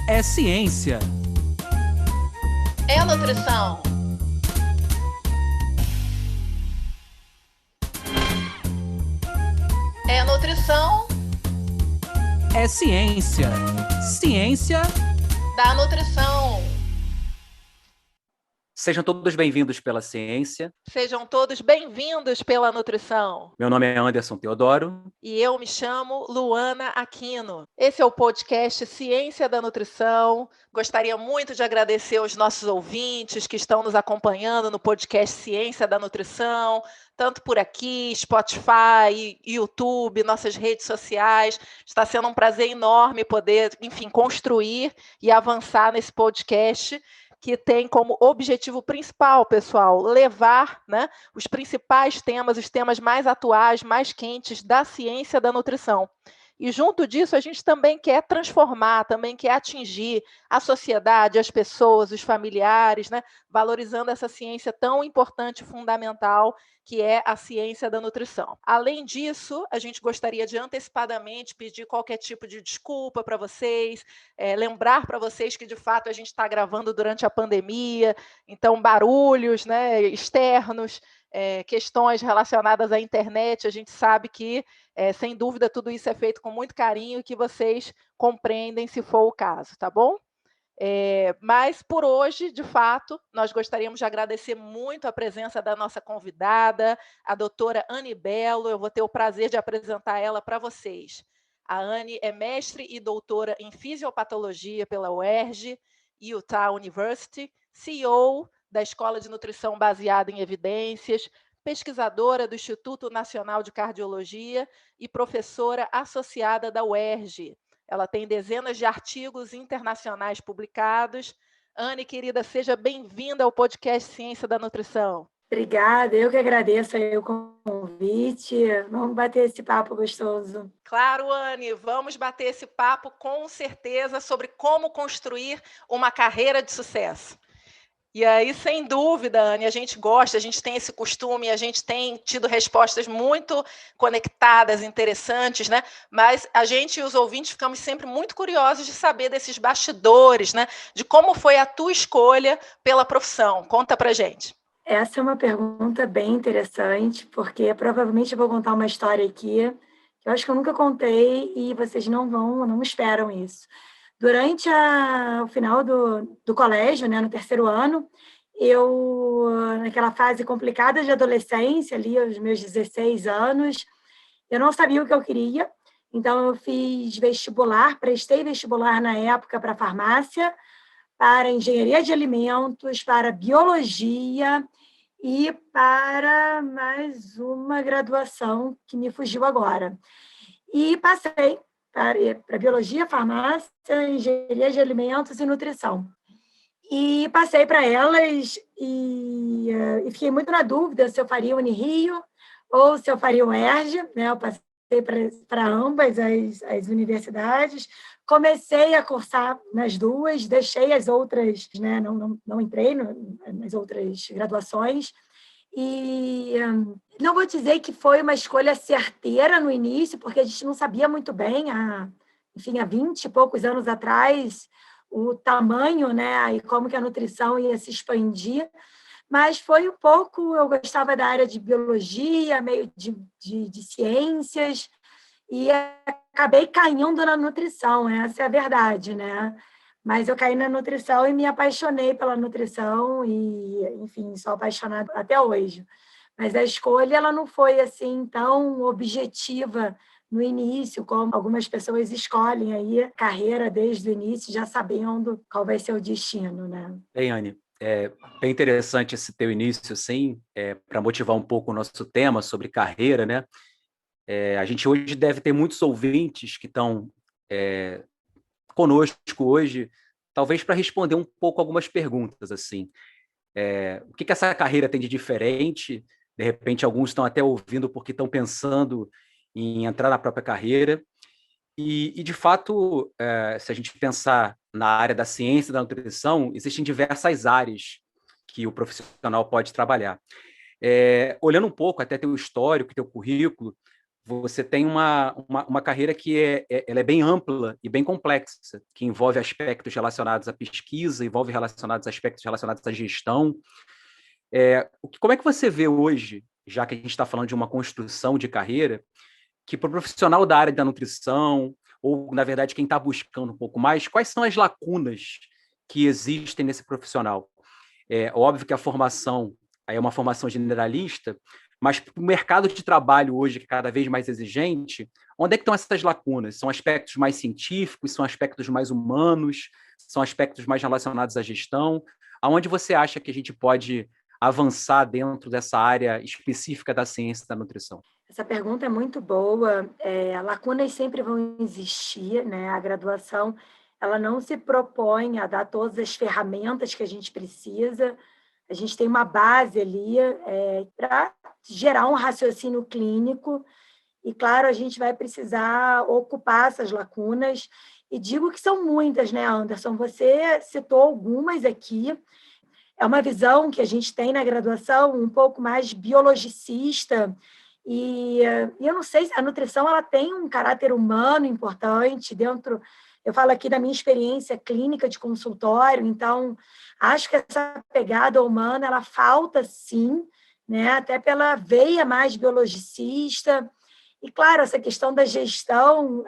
É ciência. É nutrição. É nutrição É ciência. Ciência da nutrição. Sejam todos bem-vindos pela ciência. Sejam todos bem-vindos pela nutrição. Meu nome é Anderson Teodoro. E eu me chamo Luana Aquino. Esse é o podcast Ciência da Nutrição. Gostaria muito de agradecer aos nossos ouvintes que estão nos acompanhando no podcast Ciência da Nutrição, tanto por aqui, Spotify, YouTube, nossas redes sociais. Está sendo um prazer enorme poder, construir e avançar nesse podcast que tem como objetivo principal, pessoal, levar, os principais temas, os temas mais atuais, mais quentes da ciência da nutrição. E junto disso, a gente também quer transformar, também quer atingir a sociedade, as pessoas, os familiares, valorizando essa ciência tão importante e fundamental que é a ciência da nutrição. Além disso, a gente gostaria de antecipadamente pedir qualquer tipo de desculpa para vocês, lembrar para vocês que, de fato, a gente está gravando durante a pandemia, então barulhos externos, questões relacionadas à internet, a gente sabe que, sem dúvida, tudo isso é feito com muito carinho e que vocês compreendem se for o caso, tá bom? Mas, por hoje, de fato, nós gostaríamos de agradecer muito a presença da nossa convidada, a doutora Anne Bello. Eu vou ter o prazer de apresentar ela para vocês. A Anne é mestre e doutora em fisiopatologia pela UERJ, Utah University, CEO da Escola de Nutrição Baseada em Evidências, pesquisadora do Instituto Nacional de Cardiologia e professora associada da UERJ. Ela tem dezenas de artigos internacionais publicados. Anne, querida, seja bem-vinda ao podcast Ciência da Nutrição. Obrigada, eu que agradeço aí o convite. Vamos bater esse papo gostoso. Claro, Anne, vamos bater esse papo com certeza sobre como construir uma carreira de sucesso. E aí, sem dúvida, Anne, a gente gosta, a gente tem esse costume, a gente tem tido respostas muito conectadas, interessantes, Mas a gente e os ouvintes ficamos sempre muito curiosos de saber desses bastidores, De como foi a tua escolha pela profissão. Conta pra gente. Essa é uma pergunta bem interessante, porque provavelmente eu vou contar uma história aqui que eu acho que eu nunca contei e vocês não esperam isso. Durante o final do colégio, no terceiro ano, eu, naquela fase complicada de adolescência, ali aos meus 16 anos, eu não sabia o que eu queria, então eu fiz vestibular, prestei vestibular na época para farmácia, para engenharia de alimentos, para biologia e para mais uma graduação que me fugiu agora. E passei para biologia, farmácia, engenharia de alimentos e nutrição. E passei para elas e fiquei muito na dúvida se eu faria Unirio ou se eu faria o UERJ, Eu passei para ambas as universidades, comecei a cursar nas duas, deixei as outras, não entrei nas outras graduações, e não vou dizer que foi uma escolha certeira no início, porque a gente não sabia muito bem, há 20 e poucos anos atrás, o tamanho, e como que a nutrição ia se expandir, mas foi um pouco, eu gostava da área de biologia, meio de ciências, e acabei caindo na nutrição, essa é a verdade, Mas eu caí na nutrição e me apaixonei pela nutrição e, sou apaixonada até hoje. Mas a escolha ela não foi assim tão objetiva no início, como algumas pessoas escolhem aí a carreira desde o início, já sabendo qual vai ser o destino, Bem, Anne, é bem interessante esse teu início, assim, para motivar um pouco o nosso tema sobre carreira, A gente hoje deve ter muitos ouvintes que estão conosco hoje, talvez para responder um pouco algumas perguntas, assim. O que essa carreira tem de diferente? De repente, alguns estão até ouvindo porque estão pensando em entrar na própria carreira. E de fato, se a gente pensar na área da ciência e da nutrição, existem diversas áreas que o profissional pode trabalhar. Olhando um pouco até teu histórico, teu currículo, você tem uma carreira que ela é bem ampla e bem complexa, que envolve aspectos relacionados à pesquisa, envolve aspectos relacionados à gestão. Como é que você vê hoje, já que a gente está falando de uma construção de carreira, que para o profissional da área da nutrição, ou, na verdade, quem está buscando um pouco mais, quais são as lacunas que existem nesse profissional? É óbvio que a formação aí é uma formação generalista, mas para o mercado de trabalho hoje, que é cada vez mais exigente, onde é que estão essas lacunas? São aspectos mais científicos, são aspectos mais humanos, são aspectos mais relacionados à gestão? Aonde você acha que a gente pode avançar dentro dessa área específica da ciência da nutrição? Essa pergunta é muito boa. Lacunas sempre vão existir, né? A graduação, ela não se propõe a dar todas as ferramentas que a gente precisa. A gente tem uma base ali para gerar um raciocínio clínico e, claro, a gente vai precisar ocupar essas lacunas. E digo que são muitas, né, Anderson? Você citou algumas aqui. É uma visão que a gente tem na graduação um pouco mais biologicista, e eu não sei se a nutrição ela tem um caráter humano importante dentro. Eu falo aqui da minha experiência clínica de consultório, então acho que essa pegada humana ela falta sim, né? Até pela veia mais biologicista. E claro, essa questão da gestão,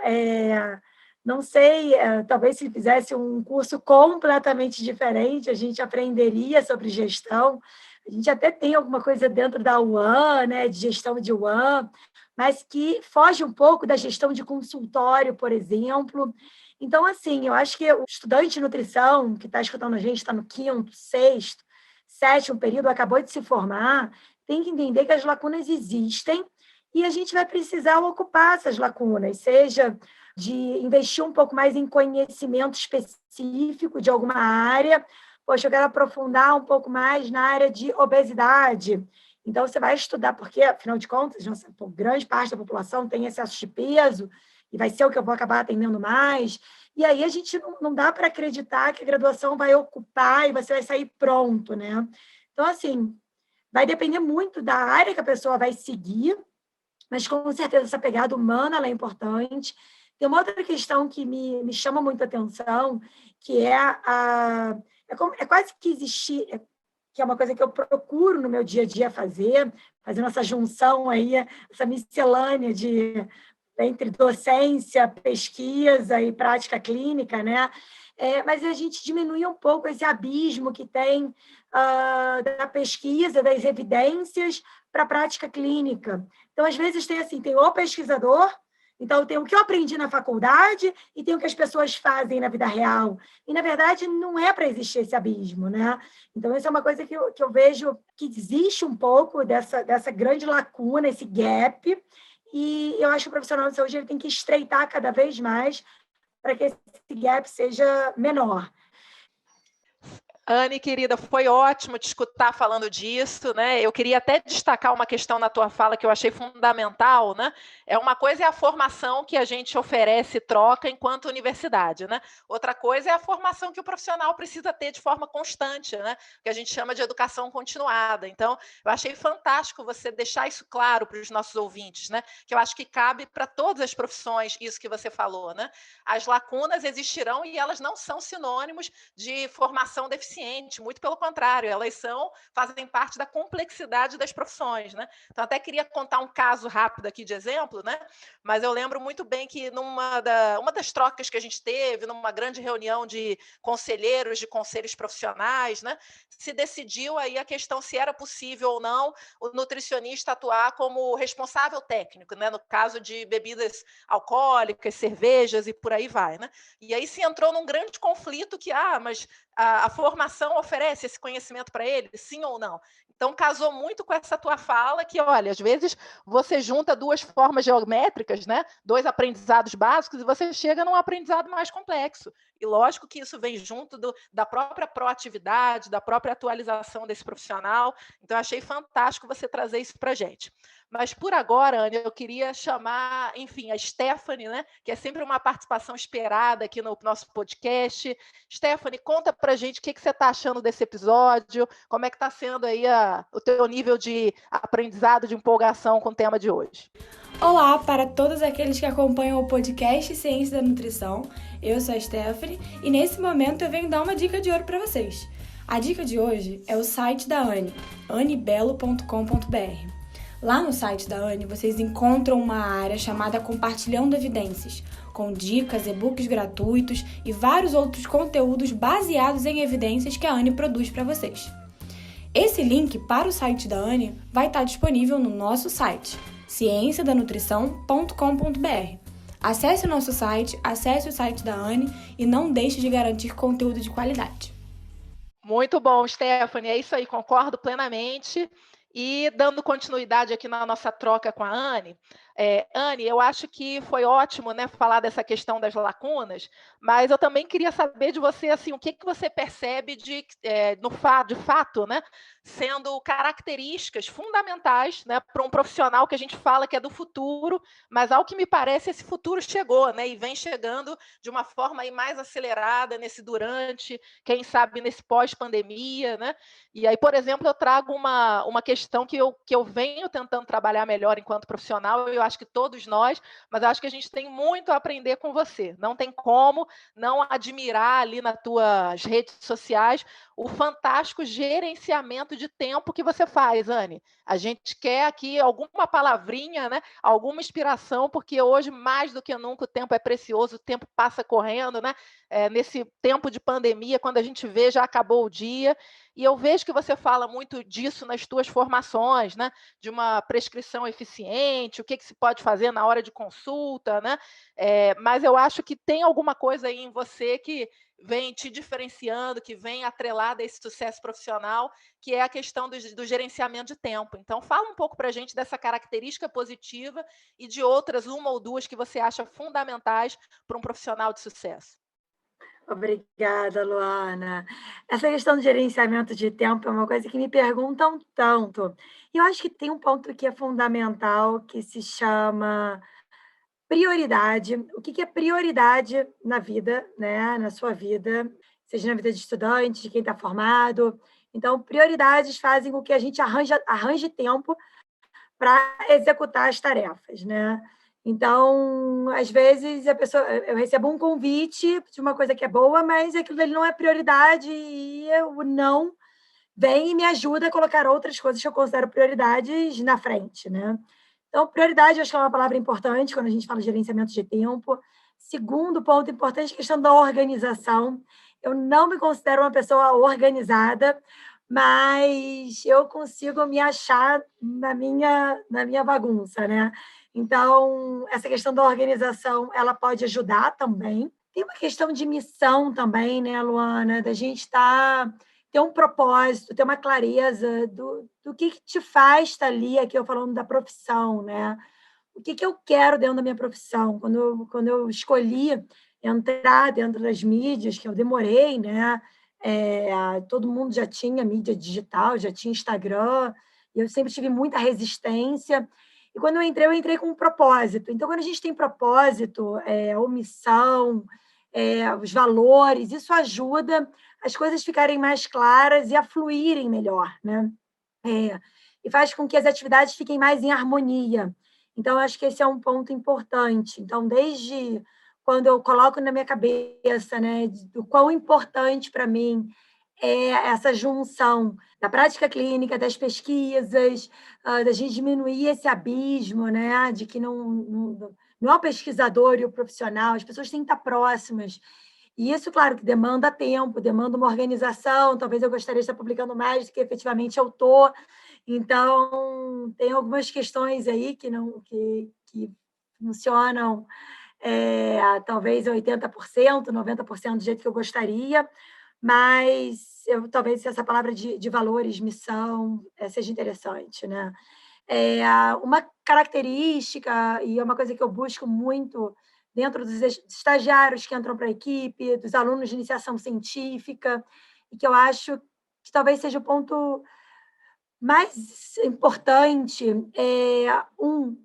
não sei, talvez se fizesse um curso completamente diferente, a gente aprenderia sobre gestão. A gente até tem alguma coisa dentro da UAN, né, de gestão de UAN, mas que foge um pouco da gestão de consultório, por exemplo. Então, assim, eu acho que o estudante de nutrição que está escutando a gente, está no 5º, 6º, 7º período, acabou de se formar, tem que entender que as lacunas existem e a gente vai precisar ocupar essas lacunas, seja de investir um pouco mais em conhecimento específico de alguma área. Poxa, eu quero aprofundar um pouco mais na área de obesidade. Então, você vai estudar, porque, afinal de contas, grande parte da população tem excesso de peso, e vai ser o que eu vou acabar atendendo mais. E aí, a gente não dá para acreditar que a graduação vai ocupar e você vai sair pronto, né? Então, assim, vai depender muito da área que a pessoa vai seguir, mas, com certeza, essa pegada humana ela é importante. Tem uma outra questão que me chama muita atenção, que é quase que existir, que é uma coisa que eu procuro no meu dia a dia fazendo essa junção aí, essa miscelânea entre docência, pesquisa e prática clínica, né? Mas a gente diminui um pouco esse abismo que tem da pesquisa, das evidências para a prática clínica. Então, às vezes, tem o pesquisador. Então, tem o que eu aprendi na faculdade e tem o que as pessoas fazem na vida real. E, na verdade, não é para existir esse abismo, né? Então, isso é uma coisa que eu vejo que existe um pouco dessa grande lacuna, esse gap, e eu acho que o profissional de saúde ele tem que estreitar cada vez mais para que esse gap seja menor. Anne, querida, foi ótimo te escutar falando disso, né? Eu queria até destacar uma questão na tua fala que eu achei fundamental, né? Uma coisa é a formação que a gente oferece e troca enquanto universidade, né? Outra coisa é a formação que o profissional precisa ter de forma constante, né? Que a gente chama de educação continuada. Então, eu achei fantástico você deixar isso claro para os nossos ouvintes, né? Que eu acho que cabe para todas as profissões isso que você falou, né? As lacunas existirão e elas não são sinônimos de formação deficiente. Muito pelo contrário, elas fazem parte da complexidade das profissões, né? Então, até queria contar um caso rápido aqui de exemplo, né? Mas eu lembro muito bem que uma das trocas que a gente teve, numa grande reunião de conselheiros de conselhos profissionais, né? Se decidiu aí a questão se era possível ou não o nutricionista atuar como responsável técnico, né? No caso de bebidas alcoólicas, cervejas e por aí vai, né? E aí se entrou num grande conflito que, mas a formação oferece esse conhecimento para ele, sim ou não? Então, casou muito com essa tua fala que, olha, às vezes você junta duas formas geométricas, né? 2 aprendizados básicos, e você chega num aprendizado mais complexo. E lógico que isso vem junto da própria proatividade, da própria atualização desse profissional. Então, achei fantástico você trazer isso para a gente. Mas, por agora, Anne, eu queria chamar, enfim, a Stephanie, né, que é sempre uma participação esperada aqui no nosso podcast. Stephanie, conta pra gente o que você está achando desse episódio, como é que está sendo aí o teu nível de aprendizado, de empolgação com o tema de hoje. Olá para todos aqueles que acompanham o podcast Ciência da Nutrição. Eu sou a Stephanie e nesse momento eu venho dar uma dica de ouro para vocês. A dica de hoje é o site da Anne, annebelo.com.br. Lá no site da Anne vocês encontram uma área chamada Compartilhando Evidências, com dicas, e-books gratuitos e vários outros conteúdos baseados em evidências que a Anne produz para vocês. Esse link para o site da Anne vai estar disponível no nosso site, cienciadanutrição.com.br. Acesse o nosso site, acesse o site da Anne e não deixe de garantir conteúdo de qualidade. Muito bom, Stephanie, é isso aí, concordo plenamente. E dando continuidade aqui na nossa troca com a Anne, Anne, eu acho que foi ótimo, né, falar dessa questão das lacunas, mas eu também queria saber de você, assim, o que você percebe de fato, né, sendo características fundamentais, né, para um profissional que a gente fala que é do futuro, mas ao que me parece esse futuro chegou, né, e vem chegando de uma forma aí mais acelerada nesse durante, quem sabe nesse pós-pandemia, né? E aí, por exemplo, eu trago uma questão que eu venho tentando trabalhar melhor enquanto profissional, eu acho que todos nós, mas eu acho que a gente tem muito a aprender com você. Não tem como não admirar ali nas tuas redes sociais o fantástico gerenciamento de tempo que você faz, Anne. A gente quer aqui alguma palavrinha, né? Alguma inspiração, porque hoje, mais do que nunca, o tempo é precioso, o tempo passa correndo, né? Nesse tempo de pandemia, quando a gente vê, já acabou o dia. E eu vejo que você fala muito disso nas tuas formações, né? De uma prescrição eficiente, o que se pode fazer na hora de consulta, né? Mas eu acho que tem alguma coisa aí em você que vem te diferenciando, que vem atrelada a esse sucesso profissional, que é a questão do gerenciamento de tempo. Então, fala um pouco para a gente dessa característica positiva e de outras, uma ou duas, que você acha fundamentais para um profissional de sucesso. Obrigada, Luana. Essa questão do gerenciamento de tempo é uma coisa que me perguntam tanto. E eu acho que tem um ponto que é fundamental, que se chama prioridade. O que é prioridade na vida, né? Na sua vida, seja na vida de estudante, de quem está formado. Então, prioridades fazem com que a gente arranje tempo para executar as tarefas, né? Então, às vezes, eu recebo um convite de uma coisa que é boa, mas aquilo ali não é prioridade e o não vem e me ajuda a colocar outras coisas que eu considero prioridades na frente, né? Então, prioridade, eu acho que é uma palavra importante quando a gente fala de gerenciamento de tempo. Segundo ponto importante, a questão da organização. Eu não me considero uma pessoa organizada, mas eu consigo me achar na minha bagunça, né? Então, essa questão da organização, ela pode ajudar também. Tem uma questão de missão também, né, Luana? Da gente ter um propósito, ter uma clareza do que te faz estar ali, aqui eu falando da profissão, né? O que eu quero dentro da minha profissão? Quando eu escolhi entrar dentro das mídias, que eu demorei, né? Todo mundo já tinha mídia digital, já tinha Instagram, e eu sempre tive muita resistência. E quando eu entrei com um propósito. Então, quando a gente tem propósito, ou missão, os valores, isso ajuda as coisas ficarem mais claras e a fluírem melhor, né? E faz com que as atividades fiquem mais em harmonia. Então, eu acho que esse é um ponto importante. Então, desde quando eu coloco na minha cabeça, né, do quão importante para mim é essa junção da prática clínica, das pesquisas, da gente diminuir esse abismo, né, de que não é o pesquisador e o profissional, as pessoas têm que estar próximas. E isso, claro, que demanda tempo, demanda uma organização, talvez eu gostaria de estar publicando mais do que efetivamente eu estou. Então, tem algumas questões aí que funcionam talvez 80%, 90% do jeito que eu gostaria, mas talvez essa palavra de valores, missão, seja interessante, né? Uma característica, e é uma coisa que eu busco muito dentro dos estagiários que entram para a equipe, dos alunos de iniciação científica, e que eu acho que talvez seja o ponto mais importante é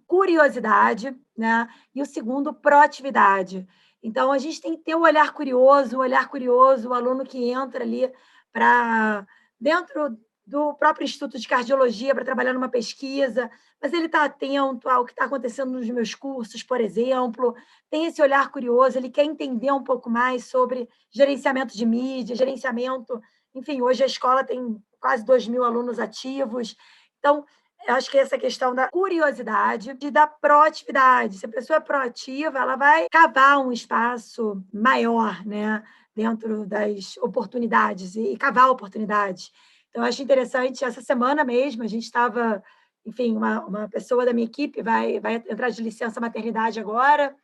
curiosidade, né? E o segundo, proatividade. Então, a gente tem que ter o olhar curioso, o aluno que entra ali para dentro do próprio Instituto de Cardiologia para trabalhar numa pesquisa, mas ele está atento ao que está acontecendo nos meus cursos, por exemplo, tem esse olhar curioso, ele quer entender um pouco mais sobre gerenciamento de mídia, gerenciamento, enfim, hoje a escola tem quase 2.000 alunos ativos, então, eu acho que essa questão da curiosidade e da proatividade. Se a pessoa é proativa, ela vai cavar um espaço maior, né, dentro das oportunidades e cavar oportunidades. Então, eu acho interessante, essa semana mesmo, a gente estava, enfim, uma pessoa da minha equipe vai entrar de licença maternidade agora,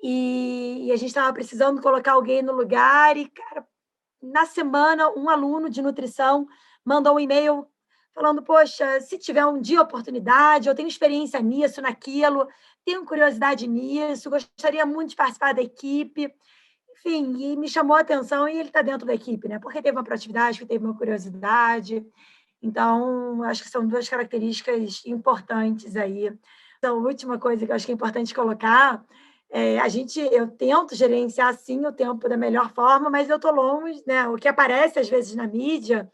e a gente estava precisando colocar alguém no lugar, e, cara, na semana, um aluno de nutrição mandou um e-mail falando: poxa, se tiver um dia oportunidade, eu tenho experiência nisso, naquilo, tenho curiosidade nisso, gostaria muito de participar da equipe. Enfim, e me chamou a atenção, e ele está dentro da equipe, né? Porque teve uma proatividade, teve uma curiosidade. Então, acho que são duas características importantes aí. Então, a última coisa que eu acho que é importante colocar eu tento gerenciar, sim, o tempo da melhor forma, mas eu estou longe, né? O que aparece, às vezes, na mídia,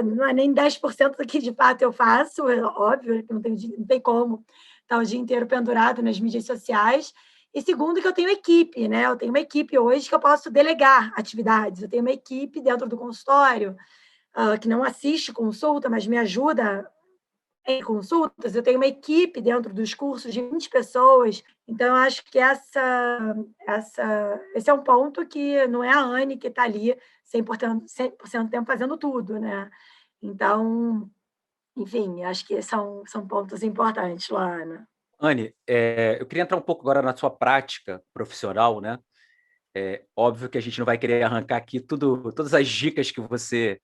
não é nem 10% do que, de fato, eu faço, é óbvio que não tem como estar o dia inteiro pendurado nas mídias sociais. E segundo, que eu tenho equipe, né? Eu tenho uma equipe hoje que eu posso delegar atividades. Eu tenho uma equipe dentro do consultório, que não assiste consulta, mas me ajuda em consultas. Eu tenho uma equipe dentro dos cursos de 20 pessoas. Então, eu acho que esse é um ponto que não é a Anne que está ali 100% do tempo fazendo tudo, né? Então, enfim, acho que são pontos importantes, Luana. Anne, eu queria entrar um pouco agora na sua prática profissional, né? Óbvio que a gente não vai querer arrancar aqui todas as dicas que você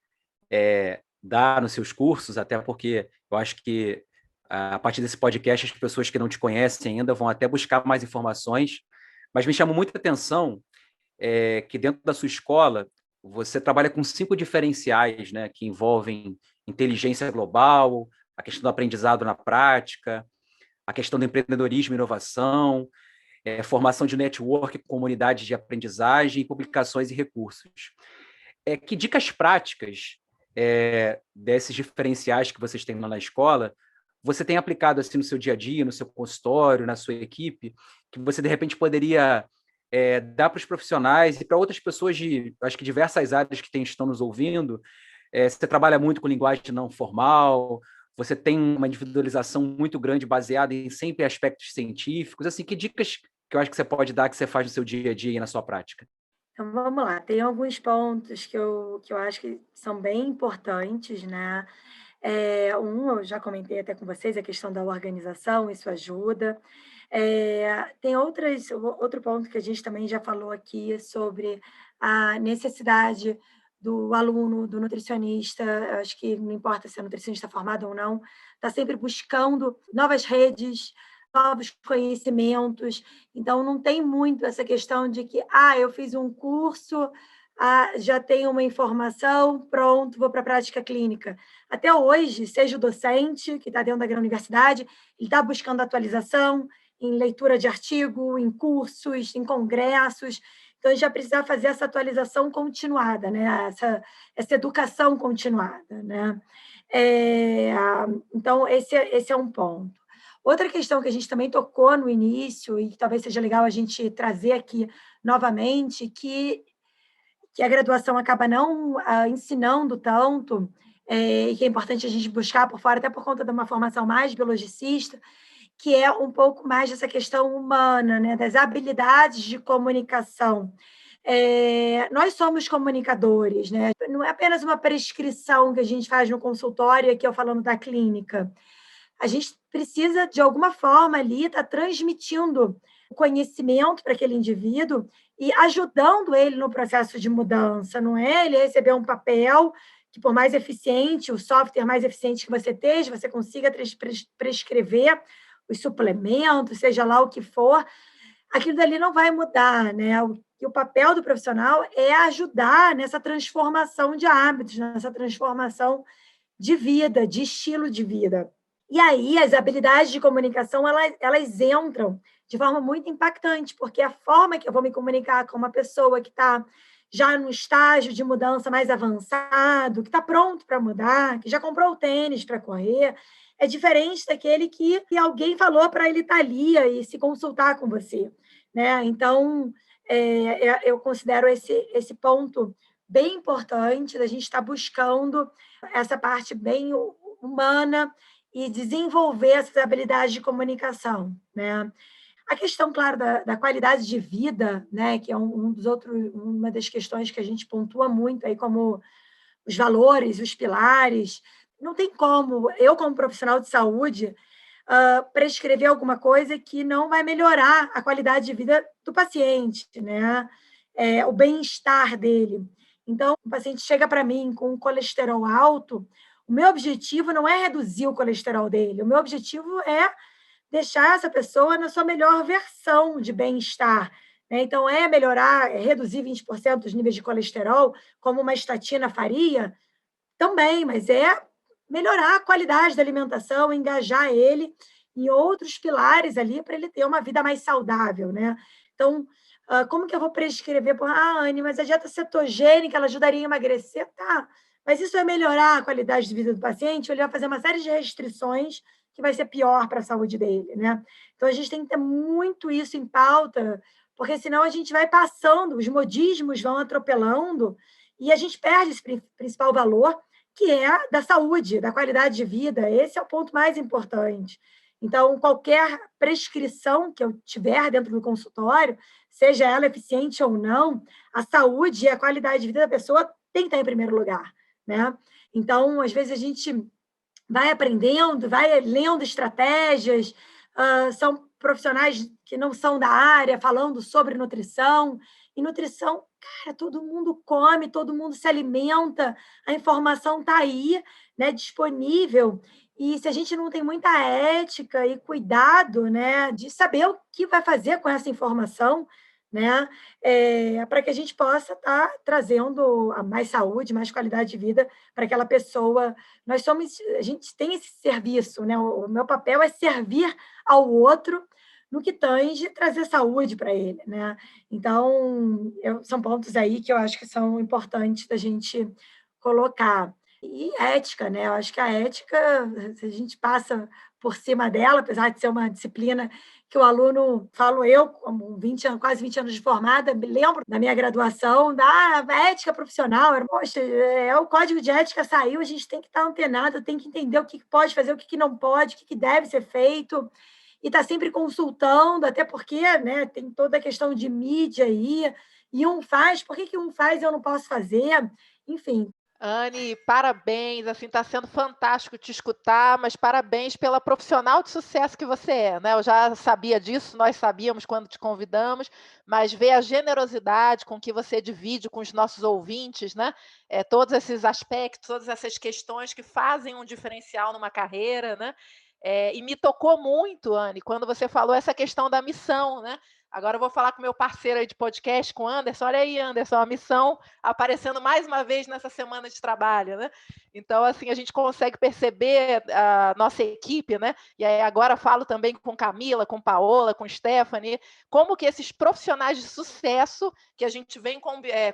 dá nos seus cursos, até porque eu acho que a partir desse podcast as pessoas que não te conhecem ainda vão até buscar mais informações, mas me chamou muita atenção que dentro da sua escola você trabalha com 5 diferenciais, né, que envolvem inteligência global, a questão do aprendizado na prática, a questão do empreendedorismo e inovação, formação de network, comunidades de aprendizagem, publicações e recursos. Que dicas práticas desses diferenciais que vocês têm lá na escola você tem aplicado assim no seu dia a dia, no seu consultório, na sua equipe, que você de repente poderia dar para os profissionais e para outras pessoas de, acho que diversas áreas que estão nos ouvindo? Você trabalha muito com linguagem não formal, você tem uma individualização muito grande baseada em sempre aspectos científicos. Assim, que dicas que eu acho que você pode dar que você faz no seu dia a dia e na sua prática? Então, vamos lá. Tem alguns pontos que eu acho que são bem importantes, né? Eu já comentei até com vocês, a questão da organização, isso ajuda. Tem outro ponto que a gente também já falou aqui sobre a necessidade do aluno, do nutricionista, acho que não importa se é nutricionista formado ou não, está sempre buscando novas redes, novos conhecimentos. Então, não tem muito essa questão de que, eu fiz um curso, já tenho uma informação, pronto, vou para a prática clínica. Até hoje, seja o docente, que está dentro da universidade, ele está buscando atualização em leitura de artigo, em cursos, em congressos. Então, a gente já precisa fazer essa atualização continuada, né? essa educação continuada, né? Então, esse é um ponto. Outra questão que a gente também tocou no início, e que talvez seja legal a gente trazer aqui novamente, que a graduação acaba não ensinando tanto, e que é importante a gente buscar por fora, até por conta de uma formação mais biologicista, que é um pouco mais dessa questão humana, né, das habilidades de comunicação. Nós somos comunicadores, né? Não é apenas uma prescrição que a gente faz no consultório, aqui eu falando da clínica. A gente precisa, de alguma forma, ali, estar transmitindo o conhecimento para aquele indivíduo e ajudando ele no processo de mudança. Não é ele receber um papel que, por mais eficiente, o software mais eficiente que você esteja, você consiga prescrever os suplementos, seja lá o que for, aquilo dali não vai mudar, né? O papel do profissional é ajudar nessa transformação de hábitos, nessa transformação de vida, de estilo de vida. E aí as habilidades de comunicação, elas entram de forma muito impactante, porque a forma que eu vou me comunicar com uma pessoa que está já no estágio de mudança mais avançado, que está pronto para mudar, que já comprou o tênis para correr, é diferente daquele que alguém falou para ele estar ali e se consultar com você, né? Então, eu considero esse ponto bem importante da gente estar buscando essa parte bem humana e desenvolver essas habilidades de comunicação, né? A questão, claro, da qualidade de vida, né, que é uma das questões que a gente pontua muito aí como os valores, os pilares. Não tem como eu, como profissional de saúde, prescrever alguma coisa que não vai melhorar a qualidade de vida do paciente, né? O bem-estar dele. Então, o paciente chega para mim com um colesterol alto, o meu objetivo não é reduzir o colesterol dele, o meu objetivo é deixar essa pessoa na sua melhor versão de bem-estar, né? Então, melhorar, reduzir 20% os níveis de colesterol, como uma estatina faria, também, mas melhorar a qualidade da alimentação, engajar ele em outros pilares ali para ele ter uma vida mais saudável, né? Então, como que eu vou prescrever? Anne, mas a dieta cetogênica, ela ajudaria a emagrecer? Tá, mas isso vai melhorar a qualidade de vida do paciente, ou ele vai fazer uma série de restrições que vai ser pior para a saúde dele, né? Então, a gente tem que ter muito isso em pauta, porque senão a gente vai passando, os modismos vão atropelando e a gente perde esse principal valor, que é da saúde, da qualidade de vida. Esse é o ponto mais importante. Então, qualquer prescrição que eu tiver dentro do consultório, seja ela eficiente ou não, a saúde e a qualidade de vida da pessoa tem que estar em primeiro lugar, né? Então, às vezes, a gente vai aprendendo, vai lendo estratégias, são profissionais que não são da área falando sobre nutrição, e nutrição, cara, todo mundo come, todo mundo se alimenta, a informação está aí, né, disponível, e se a gente não tem muita ética e cuidado, né, de saber o que vai fazer com essa informação, né, para que a gente possa estar trazendo mais saúde, mais qualidade de vida para aquela pessoa. A gente tem esse serviço, né? O meu papel é servir ao outro no que tange trazer saúde para ele, né? Então, são pontos aí que eu acho que são importantes da gente colocar. E ética, né? Eu acho que a ética, se a gente passa por cima dela, apesar de ser uma disciplina que o aluno, falo eu, como quase 20 anos de formada, me lembro da minha graduação, da ética profissional, poxa, o código de ética saiu, a gente tem que estar antenado, tem que entender o que pode fazer, o que não pode, o que deve ser feito, e está sempre consultando, até porque, né, tem toda a questão de mídia aí, e um faz, por que um faz e eu não posso fazer? Enfim. Anne, parabéns, assim, está sendo fantástico te escutar, mas parabéns pela profissional de sucesso que você é, né? Eu já sabia disso, nós sabíamos quando te convidamos, mas ver a generosidade com que você divide com os nossos ouvintes, né? Todos esses aspectos, todas essas questões que fazem um diferencial numa carreira, né? E me tocou muito, Anne, quando você falou essa questão da missão, né? Agora eu vou falar com meu parceiro aí de podcast, com o Anderson. Olha aí, Anderson, a missão aparecendo mais uma vez nessa semana de trabalho, né? Então, assim, a gente consegue perceber a nossa equipe, né? E aí agora falo também com Camila, com Paola, com Stephanie, como que esses profissionais de sucesso que a gente vem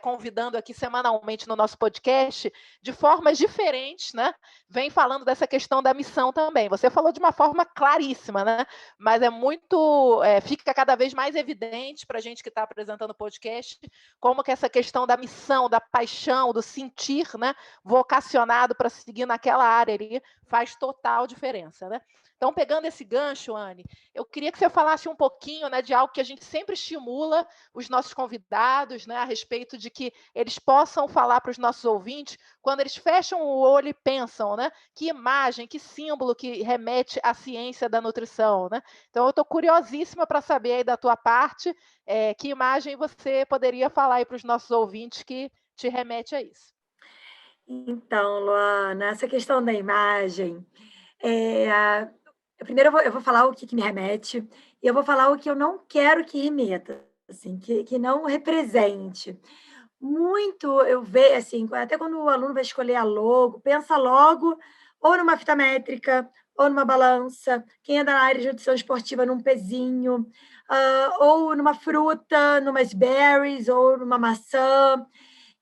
convidando aqui semanalmente no nosso podcast, de formas diferentes, né? Vem falando dessa questão da missão também. Você falou de uma forma claríssima, né? Mas fica cada vez mais evidente para a gente que está apresentando o podcast, como que essa questão da missão, da paixão, do sentir, né, vocacionado para seguir naquela área ali, faz total diferença, né? Então, pegando esse gancho, Anne, eu queria que você falasse um pouquinho, né, de algo que a gente sempre estimula os nossos convidados, né, a respeito de que eles possam falar para os nossos ouvintes, quando eles fecham o olho e pensam, né, que imagem, que símbolo que remete à ciência da nutrição, né? Então, eu estou curiosíssima para saber aí da tua parte, que imagem você poderia falar aí para os nossos ouvintes que te remete a isso. Então, Luana, essa questão da imagem, primeiro eu vou falar o que me remete, e eu vou falar o que eu não quero que remeta, assim, que não represente. muito, eu vejo, assim, até quando o aluno vai escolher a logo, pensa logo ou numa fita métrica, ou numa balança, quem é da área de nutrição esportiva num pezinho, ou numa fruta, numas berries, ou numa maçã,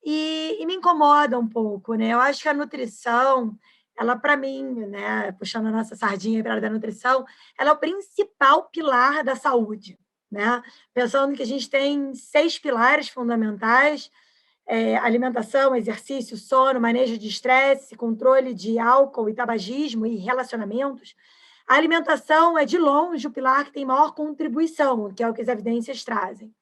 e me incomoda um pouco, né? Eu acho que a nutrição, ela, para mim, né, puxando a nossa sardinha para a área da nutrição, ela é o principal pilar da saúde, né? Pensando que a gente tem 6 pilares fundamentais: alimentação, exercício, sono, manejo de estresse, controle de álcool e tabagismo e relacionamentos. A alimentação é, de longe, o pilar que tem maior contribuição, que é o que as evidências trazem.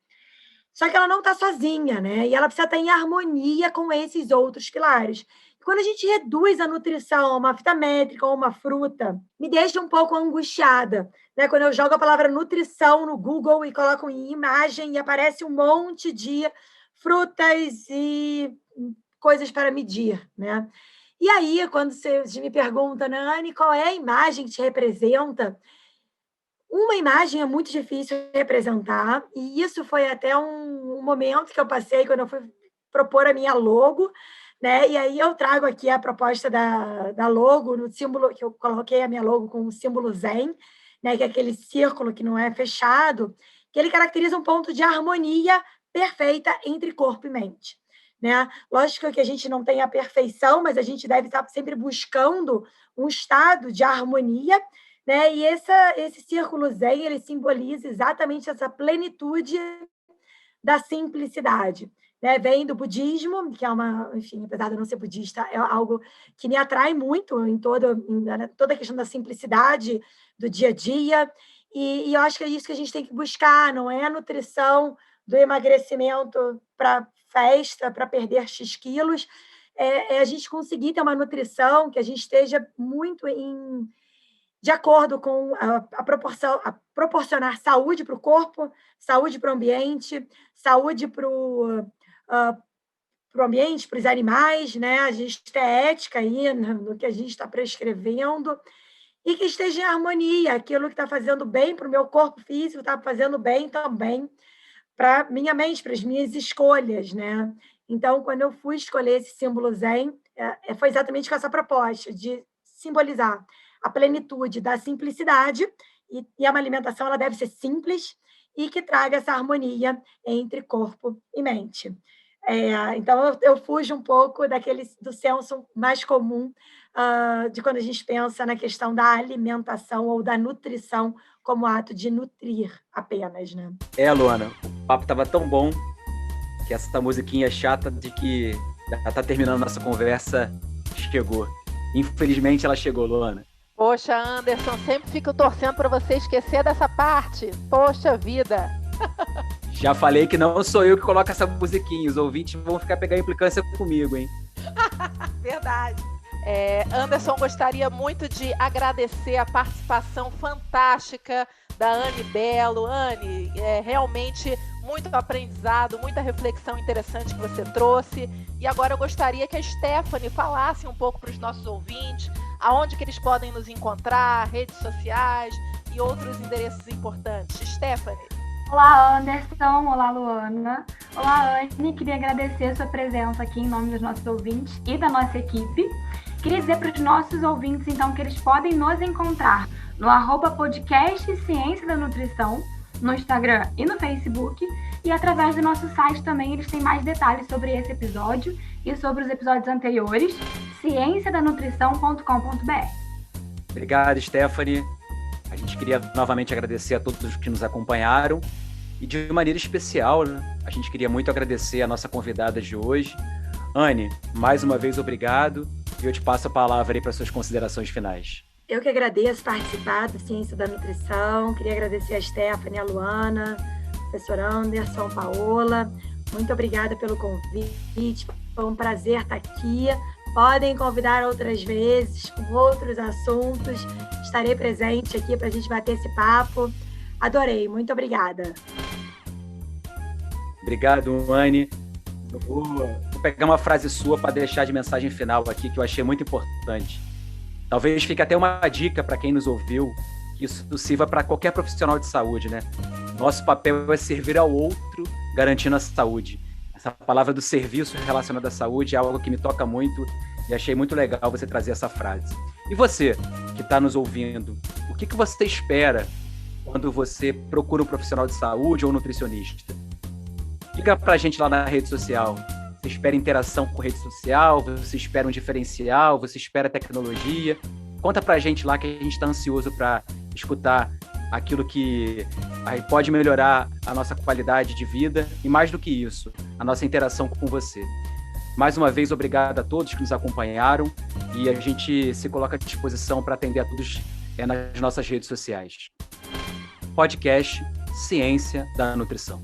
Só que ela não está sozinha, né? E ela precisa estar em harmonia com esses outros pilares. Quando a gente reduz a nutrição a uma fita métrica ou uma fruta, me deixa um pouco angustiada, né? Quando eu jogo a palavra nutrição no Google e coloco em imagem e aparece um monte de frutas e coisas para medir, né? E aí, quando você me pergunta, Anne, qual é a imagem que te representa? Uma imagem é muito difícil de representar, e isso foi até um momento que eu passei quando eu fui propor a minha logo, né? E aí eu trago aqui a proposta da logo, no símbolo, que eu coloquei a minha logo com o símbolo Zen, né? Que é aquele círculo que não é fechado, que ele caracteriza um ponto de harmonia perfeita entre corpo e mente, né? Lógico que a gente não tem a perfeição, mas a gente deve estar sempre buscando um estado de harmonia, né? E esse círculo Zen, ele simboliza exatamente essa plenitude da simplicidade, né? Vem do budismo, que é enfim, apesar de eu não ser budista, é algo que me atrai muito em toda a questão da simplicidade do dia a dia, e eu acho que é isso que a gente tem que buscar, não é a nutrição do emagrecimento para festa, para perder X quilos, é a gente conseguir ter uma nutrição que a gente esteja muito de acordo com a proporcionar saúde para o corpo, saúde para o ambiente, saúde para o ambiente, para os animais, né? A gente tem ética aí no que a gente está prescrevendo, e que esteja em harmonia, aquilo que está fazendo bem para o meu corpo físico, está fazendo bem também para minha mente, para as minhas escolhas, né? Então, quando eu fui escolher esse símbolo Zen, foi exatamente com essa proposta de simbolizar a plenitude da simplicidade, e uma alimentação ela deve ser simples e que traga essa harmonia entre corpo e mente. Então, eu fujo um pouco do senso mais comum de quando a gente pensa na questão da alimentação ou da nutrição como ato de nutrir apenas, né? Luana, o papo estava tão bom que essa musiquinha chata de que já está terminando nossa conversa chegou. Infelizmente, ela chegou, Luana. Poxa, Anderson, sempre fico torcendo para você esquecer dessa parte. Poxa vida! Já falei que não sou eu que coloco essa musiquinha. Os ouvintes vão ficar pegando implicância comigo, hein? Verdade. Anderson, gostaria muito de agradecer a participação fantástica da Anne Bello. Anne, realmente muito aprendizado, muita reflexão interessante que você trouxe. E agora eu gostaria que a Stephanie falasse um pouco para os nossos ouvintes aonde que eles podem nos encontrar, redes sociais e outros endereços importantes. Stephanie. Olá, Anderson. Olá, Luana. Olá, Anne. Queria agradecer a sua presença aqui em nome dos nossos ouvintes e da nossa equipe. Queria dizer para os nossos ouvintes, então, que eles podem nos encontrar no @podcast Ciência da Nutrição, no Instagram e no Facebook, e através do nosso site também eles têm mais detalhes sobre esse episódio e sobre os episódios anteriores, cienciadanutrição.com.br. Obrigado, Stephanie. A gente queria novamente agradecer a todos que nos acompanharam e, de maneira especial, né, a gente queria muito agradecer a nossa convidada de hoje. Anne, mais uma vez, obrigado, e eu te passo a palavra aí para suas considerações finais. Eu que agradeço participar do Ciência da Nutrição, queria agradecer a Stephanie, a Luana, a professora Anderson, a Paola. Muito obrigada pelo convite, foi um prazer estar aqui. Podem convidar outras vezes, com outros assuntos. Estarei presente aqui para a gente bater esse papo. Adorei, muito obrigada. Obrigado, Anne. Eu vou pegar uma frase sua para deixar de mensagem final aqui, que eu achei muito importante. Talvez fique até uma dica para quem nos ouviu, que isso sirva para qualquer profissional de saúde, né? Nosso papel é servir ao outro, garantindo a saúde. Essa palavra do serviço relacionado à saúde é algo que me toca muito e achei muito legal você trazer essa frase. E você, que está nos ouvindo, o que você espera quando você procura um profissional de saúde ou nutricionista? Diga pra gente lá na rede social. Você espera interação com rede social? Você espera um diferencial? Você espera tecnologia? Conta pra gente lá que a gente está ansioso para escutar aquilo que pode melhorar a nossa qualidade de vida e, mais do que isso, a nossa interação com você. Mais uma vez, obrigado a todos que nos acompanharam e a gente se coloca à disposição para atender a todos nas nossas redes sociais. Podcast Ciência da Nutrição.